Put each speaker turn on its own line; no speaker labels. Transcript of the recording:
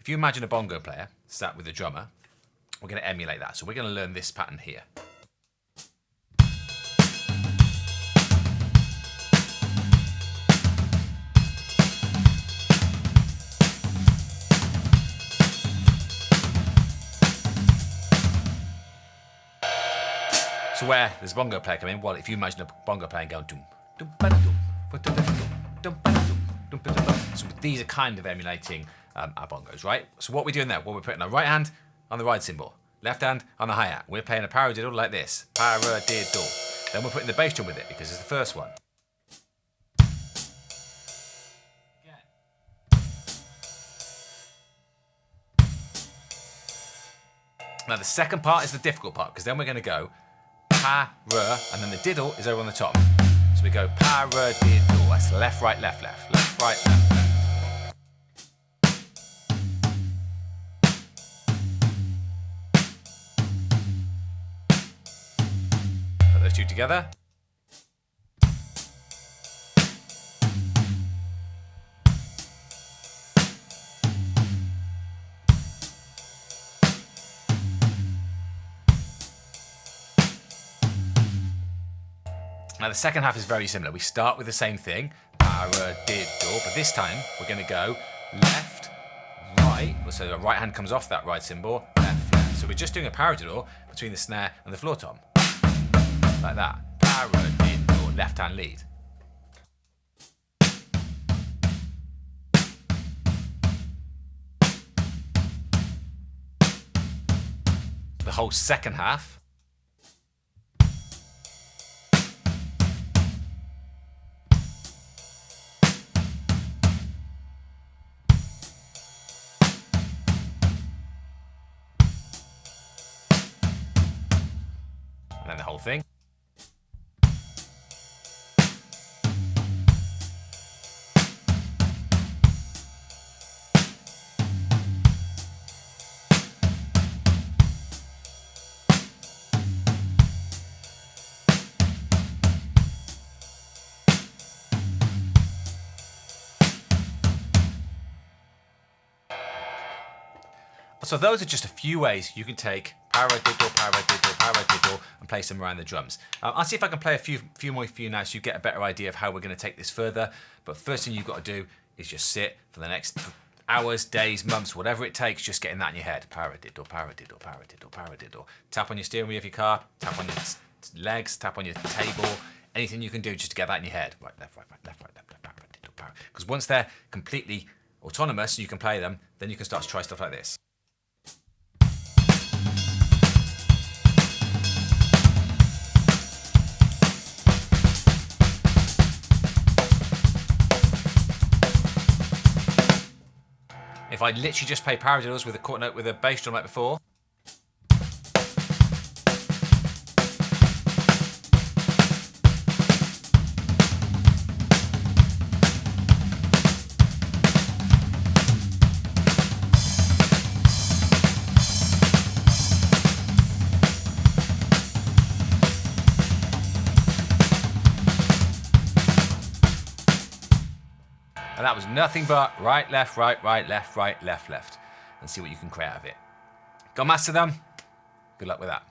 if you imagine a bongo player sat with a drummer, we're going to emulate that. So we're going to learn this pattern here. So where does a bongo player come in? Well, if you imagine a bongo player going dum, dum, ba, dum, ba, dum, dum, ba, dum, dum, ba, dum. So these are kind of emulating our bongos, right? So what we're doing there, well, we're putting our right hand on the ride cymbal, left hand on the hi-hat. We're playing a paradiddle like this. Paradiddle. Then we're putting the bass drum with it because it's the first one. Now the second part is the difficult part because then we're going to go pa, ra, and then the diddle is over on the top. So we go paradiddle. That's left, right, left, left, left, right, left, left. Put those two together. Now the second half is very similar. We start with the same thing, paradiddle, but this time we're going to go left, right. So the right hand comes off that right cymbal, left, left. So we're just doing a paradiddle between the snare and the floor tom, like that. Paradiddle, left hand lead. The whole second half. And then the whole thing. So those are just a few ways you can take paradiddle, paradiddle, paradiddle and play some around the drums. I'll see if I can play a few more for you now so you get a better idea of how we're going to take this further. But first thing you've got to do is just sit for the next hours, days, months, whatever it takes, just getting that in your head. Paradiddle, paradiddle, paradiddle, paradiddle. Tap on your steering wheel of your car, tap on your legs, tap on your table, anything you can do just to get that in your head. Right, left, right, right, left, right, left, left, paradiddle, paradiddle. Because once they're completely autonomous and you can play them, then you can start to try stuff like this. If I literally just play paradiddles with a quarter note with a bass drum like before. And that was nothing but right, left, right, right, left, right, left, left. And see what you can create out of it. Go master them. Good luck with that.